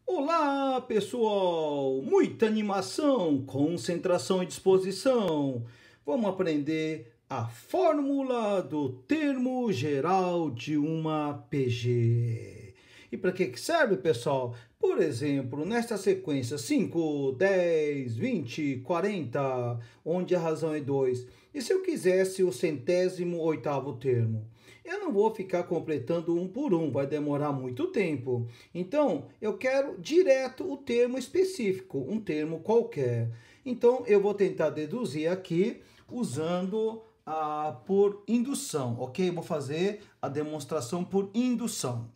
Olá, pessoal! Muita animação, concentração e disposição. Vamos aprender a fórmula do termo geral de uma PG. E para que serve, pessoal? Por exemplo, nesta sequência 5, 10, 20, 40, onde a razão é 2. E se eu quisesse o 108º termo? Eu não vou ficar completando um por um, vai demorar muito tempo. Então, eu quero direto o termo específico, um termo qualquer. Então, eu vou tentar deduzir aqui usando por indução, ok? Vou fazer a demonstração por indução.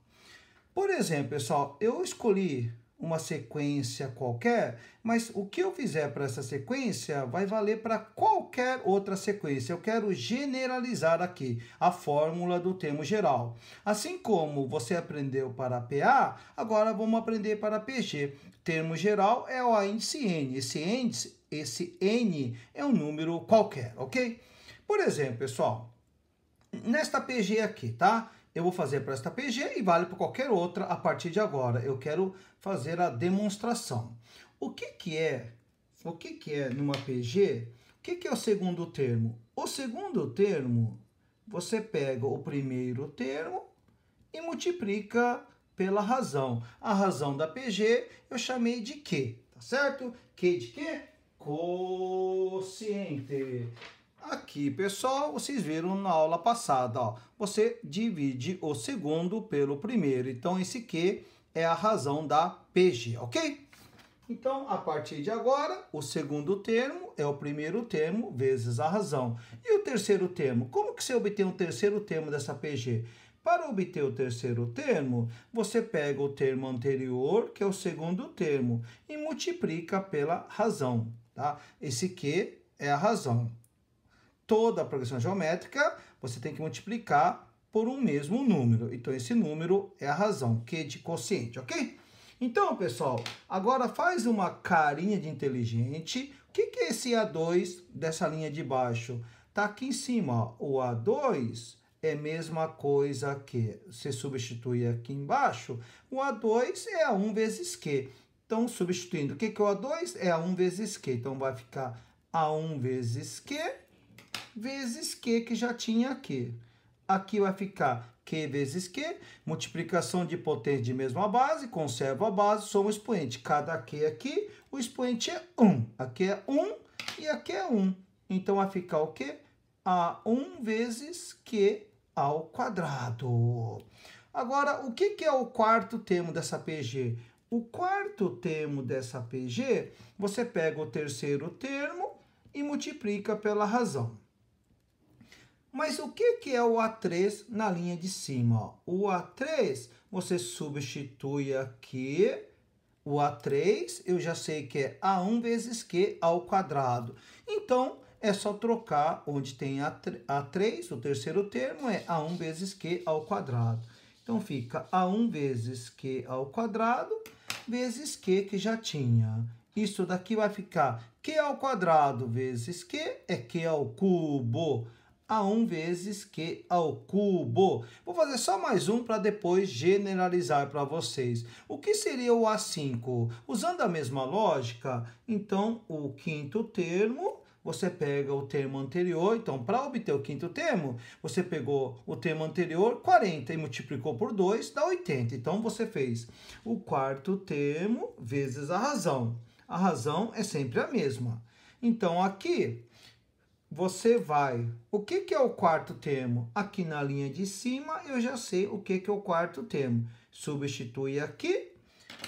Por exemplo, pessoal, eu escolhi uma sequência qualquer, mas o que eu fizer para essa sequência vai valer para qualquer outra sequência. Eu quero generalizar aqui a fórmula do termo geral. Assim como você aprendeu para PA, agora vamos aprender para PG. Termo geral é o índice N. Esse N é um número qualquer, ok? Por exemplo, pessoal, nesta PG aqui, tá? Eu vou fazer para esta PG e vale para qualquer outra a partir de agora. Eu quero fazer a demonstração. O que é numa PG? O que é o segundo termo? O segundo termo, você pega o primeiro termo e multiplica pela razão. A razão da PG eu chamei de Q, tá certo? Q de quê? Quociente. Aqui, pessoal, vocês viram na aula passada, ó, você divide o segundo pelo primeiro. Então, esse Q é a razão da PG, ok? Então, a partir de agora, o segundo termo é o primeiro termo vezes a razão. E o terceiro termo? Como que você obtém o terceiro termo dessa PG? Para obter o terceiro termo, você pega o termo anterior, que é o segundo termo, e multiplica pela razão, tá? Esse Q é a razão. Toda a progressão geométrica, você tem que multiplicar por um mesmo número. Então, esse número é a razão, Q de quociente, ok? Então, pessoal, agora faz uma carinha de inteligente. O que é esse A2 dessa linha de baixo? Tá aqui em cima, ó. O A2 é a mesma coisa que você substitui aqui embaixo. O A2 é A1 vezes Q. Então, substituindo, o que é o A2? É A1 vezes Q. Então, vai ficar A1 vezes Q vezes Q, que já tinha aqui. Aqui vai ficar Q vezes Q, multiplicação de potência de mesma base, conserva a base, soma o expoente. Cada Q aqui, o expoente é 1. Aqui é 1 e aqui é 1. Então, vai ficar o quê? A1 vezes Q ao quadrado. Agora, o que é o quarto termo dessa PG? O quarto termo dessa PG, você pega o terceiro termo e multiplica pela razão. Mas o que é o A3 na linha de cima? O A3, você substitui aqui. O A3, eu já sei que é A1 vezes Q ao quadrado. Então, é só trocar onde tem A3, o terceiro termo é A1 vezes Q ao quadrado. Então, fica A1 vezes Q ao quadrado vezes Q que já tinha. Isso daqui vai ficar Q ao quadrado vezes Q é Q ao cubo. A1 vezes Q ao cubo. Vou fazer só mais um para depois generalizar para vocês. O que seria o A5? Usando a mesma lógica, então o quinto termo, você pega o termo anterior. Então, para obter o quinto termo, você pegou o termo anterior, 40, e multiplicou por 2, dá 80. Então, você fez o quarto termo vezes a razão. A razão é sempre a mesma. Então, aqui você vai... O que é o quarto termo? Aqui na linha de cima, eu já sei o que é o quarto termo. Substitui aqui.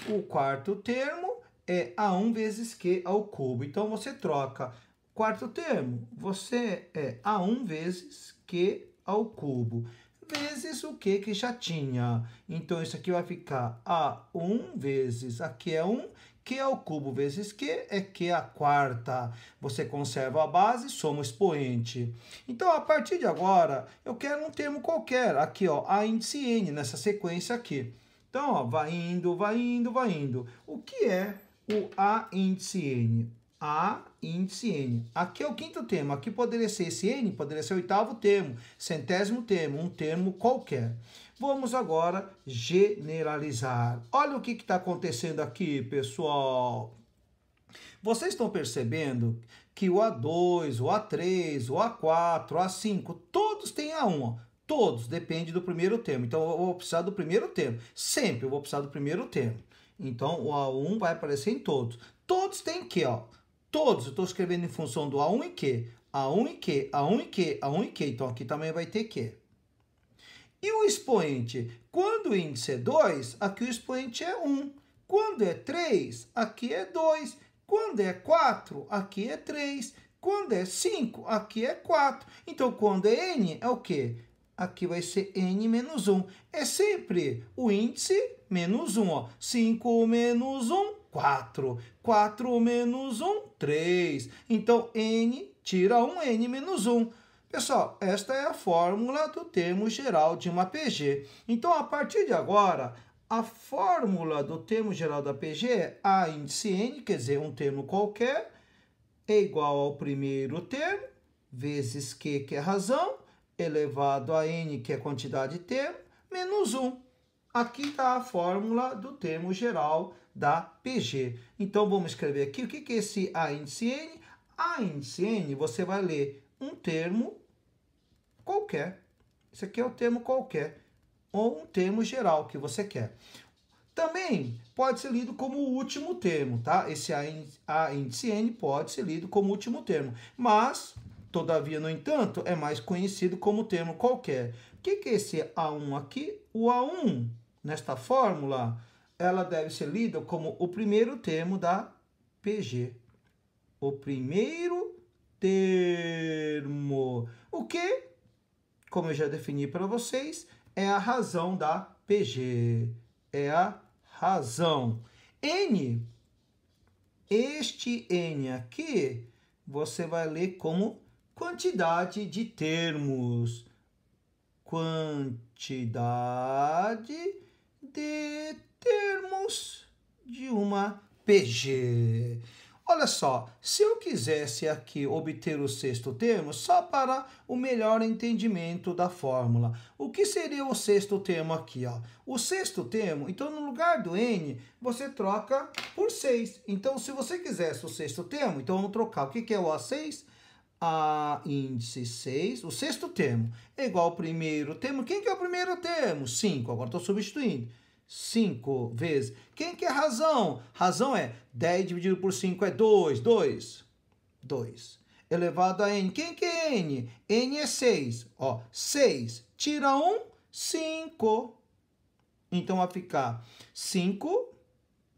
O quarto termo é A1 vezes Q ao cubo. Então, você troca quarto termo. Você é A1 vezes Q ao cubo. Vezes o Q que já tinha. Então, isso aqui vai ficar A1 vezes... Aqui é 1... Q ao cubo vezes Q é Q à quarta. Você conserva a base, soma o expoente. Então, a partir de agora, eu quero um termo qualquer. Aqui, ó, A índice N, nessa sequência aqui. Então, ó, vai indo, vai indo, vai indo. O que é o A índice N? A índice N. Aqui é o quinto termo. Aqui poderia ser esse N, poderia ser o oitavo termo, centésimo termo, um termo qualquer. Vamos agora generalizar. Olha o que está acontecendo aqui, pessoal. Vocês estão percebendo que o A2, o A3, o A4, o A5, todos têm A1, ó. Todos, depende do primeiro termo. Então, eu vou precisar do primeiro termo. Sempre eu vou precisar do primeiro termo. Então, o A1 vai aparecer em todos. Todos têm Q, ó. Todos, eu estou escrevendo em função do A1 e Q. A1 e Q, A1 e Q, A1 e Q. Então, aqui também vai ter Q. E o expoente? Quando o índice é 2, aqui o expoente é 1. Quando é 3, aqui é 2. Quando é 4, aqui é 3. Quando é 5, aqui é 4. Então, quando é N, é o quê? Aqui vai ser N menos 1. É sempre o índice menos 1. Ó. 5 menos 1, 4. 4 menos 1, 3. Então, N tira 1, N menos 1. Pessoal, esta é a fórmula do termo geral de uma PG. Então, a partir de agora, a fórmula do termo geral da PG é A índice N, quer dizer, um termo qualquer, é igual ao primeiro termo, vezes Q, que é razão, elevado a N, que é quantidade de termo, menos 1. Aqui está a fórmula do termo geral da PG. Então, vamos escrever aqui o que é esse A índice N. A índice N, você vai ler um termo qualquer. Isso aqui é o termo qualquer, ou um termo geral que você quer. Também pode ser lido como o último termo, tá? Esse A índice N pode ser lido como último termo, mas, todavia, no entanto, é mais conhecido como termo qualquer. O que é esse A1 aqui? O A1, nesta fórmula, ela deve ser lida como o primeiro termo da PG. O primeiro termo. O que, como eu já defini para vocês, é a razão da PG. É a razão. N, este N aqui, você vai ler como quantidade de termos. Quantidade de termos de uma PG. Olha só, se eu quisesse aqui obter o sexto termo, só para o melhor entendimento da fórmula, o que seria o sexto termo aqui? Ó? O sexto termo, então no lugar do N, você troca por 6. Então, se você quisesse o sexto termo, então vamos trocar. O que é o A6? A índice 6, o sexto termo, é igual ao primeiro termo. Quem que é o primeiro termo? 5, agora estou substituindo. 5 vezes. Quem que é razão? Razão é 10 dividido por 5 é 2. 2. Elevado a N. Quem que é N? N é 6. Ó, 6 tira 1, 5. Então, vai ficar 5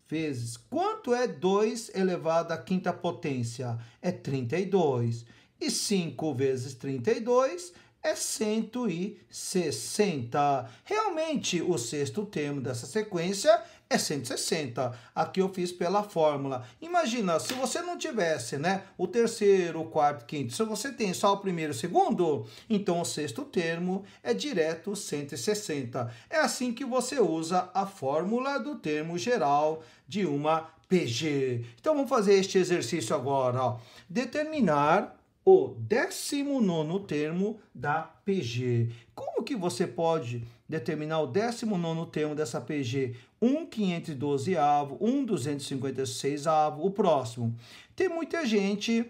vezes. Quanto é 2 elevado à quinta potência? É 32. E 5 vezes 32 é 160. Realmente, o sexto termo dessa sequência é 160. Aqui eu fiz pela fórmula. Imagina, se você não tivesse, né, o terceiro, o quarto, o quinto, se você tem só o primeiro e o segundo, então o sexto termo é direto 160. É assim que você usa a fórmula do termo geral de uma PG. Então, vamos fazer este exercício agora. Ó. Determinar o 19º termo da PG. Como que você pode determinar o 19º termo dessa PG? 1/512º, 1/256º, o próximo. Tem muita gente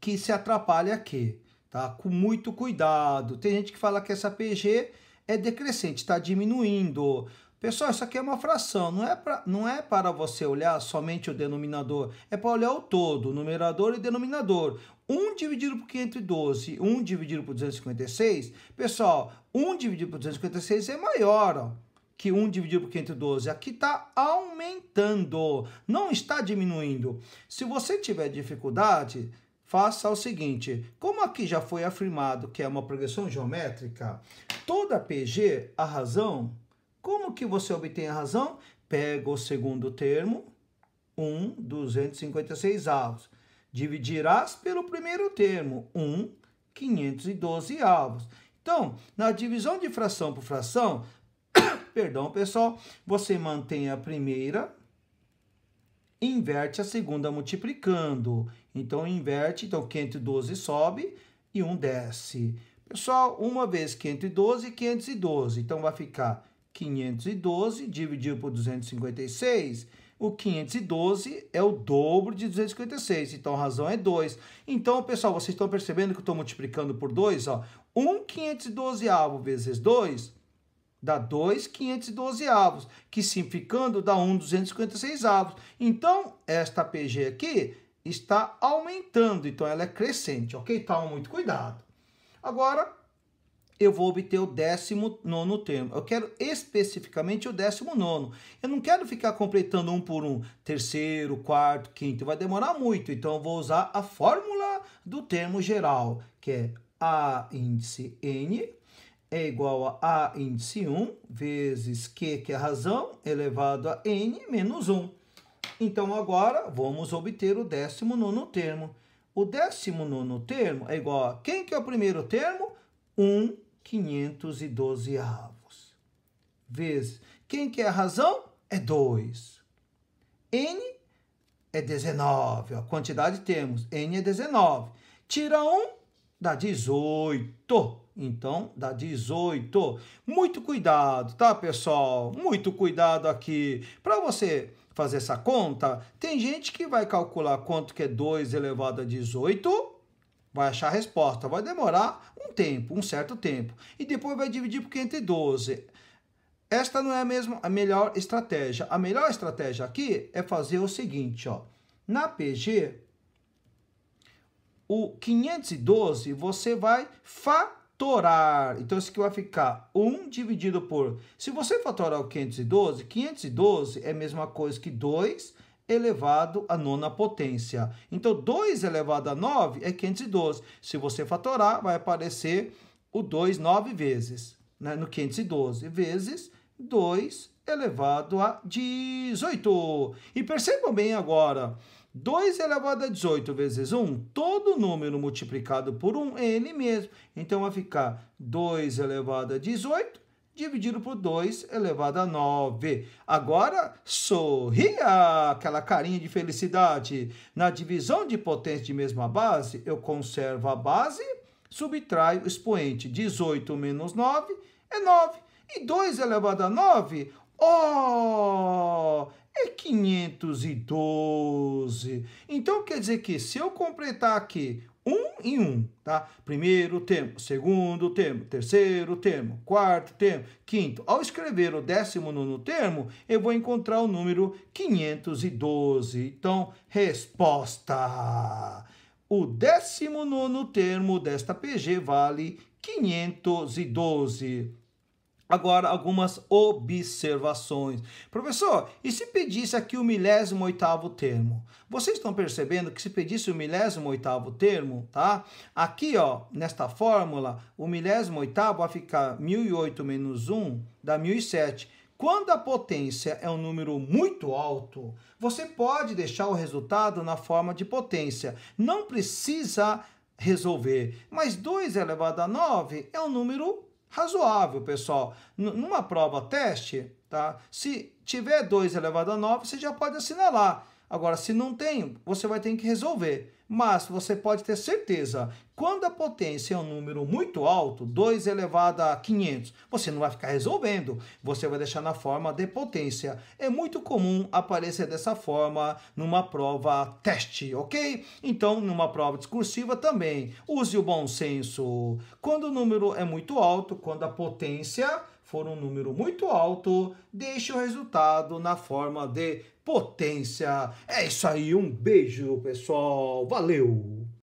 que se atrapalha aqui, tá? Com muito cuidado. Tem gente que fala que essa PG é decrescente, está diminuindo. Pessoal, isso aqui é uma fração, não é para você olhar somente o denominador, é para olhar o todo, numerador e denominador. 1 dividido por 512, 1 dividido por 256, pessoal, 1 dividido por 256 é maior, ó, que 1 dividido por 512. Aqui está aumentando, não está diminuindo. Se você tiver dificuldade, faça o seguinte, como aqui já foi afirmado que é uma progressão geométrica, toda PG, a razão... Como que você obtém a razão? Pega o segundo termo, 1/256. Dividirás pelo primeiro termo, 1/512. Então, na divisão de fração por fração, perdão, pessoal, você mantém a primeira, inverte a segunda multiplicando. Então, inverte, então 512 sobe e 1 desce. Pessoal, 1 vezes 512, 512. Então, vai ficar 512 dividido por 256. O 512 é o dobro de 256, então a razão é 2. Então, pessoal, vocês estão percebendo que eu estou multiplicando por 2? Ó. 1 512avo vezes 2 dá 2 512avos, que simplificando dá 1 256avos. Então, esta PG aqui está aumentando, então ela é crescente, ok? Toma muito cuidado. Agora, eu vou obter o 19º termo. Eu quero especificamente o 19º. Eu não quero ficar completando um por um, terceiro, quarto, quinto. Vai demorar muito, então eu vou usar a fórmula do termo geral, que é A índice N é igual a A índice 1 vezes Q, que é a razão, elevado a N menos 1. Então, agora, vamos obter o 19º termo. O 19º termo é igual a... Quem que é o primeiro termo? 1 512avos. Vezes... Quem que é a razão? É 2. N é 19. A quantidade de termos. N é 19. Tira 1, dá 18. Então, dá 18. Muito cuidado, tá, pessoal? Muito cuidado aqui. Para você fazer essa conta, tem gente que vai calcular quanto que é 2 elevado a 18, vai achar a resposta. Vai demorar um tempo, um certo tempo. E depois vai dividir por 512. Esta não é mesmo a melhor estratégia. A melhor estratégia aqui é fazer o seguinte, ó. Na PG, o 512 você vai fatorar. Então, isso aqui vai ficar 1 dividido por... Se você fatorar o 512, 512 é a mesma coisa que 2 elevado à nona potência. Então, 2 elevado a 9 é 512. Se você fatorar, vai aparecer o 2 9 vezes, né, no 512, vezes 2 elevado a 18. E percebam bem agora, 2 elevado a 18 vezes 1, todo número multiplicado por 1 é ele mesmo. Então, vai ficar 2 elevado a 18 dividido por 2 elevado a 9. Agora, sorria, aquela carinha de felicidade. Na divisão de potência de mesma base, eu conservo a base, subtraio o expoente. 18 menos 9 é 9. E 2 elevado a 9, é 512. Então, quer dizer que se eu completar aqui 1 em 1, tá? Primeiro termo, segundo termo, terceiro termo, quarto termo, quinto. Ao escrever o 19º termo, eu vou encontrar o número 512. Então, resposta. O 19º termo desta PG vale 512. Agora, algumas observações. Professor, e se pedisse aqui o 18º termo? Vocês estão percebendo que se pedisse o 18º termo, tá? Aqui, ó, nesta fórmula, o 18º vai ficar 1008 menos 1 dá 1007. Quando a potência é um número muito alto, você pode deixar o resultado na forma de potência. Não precisa resolver. Mas 2 elevado a 9 é um número razoável, pessoal. Numa prova teste, tá? Se tiver 2 elevado a 9, você já pode assinalar. Agora, se não tem, você vai ter que resolver. Mas você pode ter certeza, quando a potência é um número muito alto, 2 elevado a 500, você não vai ficar resolvendo, você vai deixar na forma de potência. É muito comum aparecer dessa forma numa prova teste, ok? Então, numa prova discursiva também, use o bom senso. Quando o número é muito alto, quando a potência for um número muito alto, deixe o resultado na forma de potência. É isso aí, um beijo, pessoal. Valeu!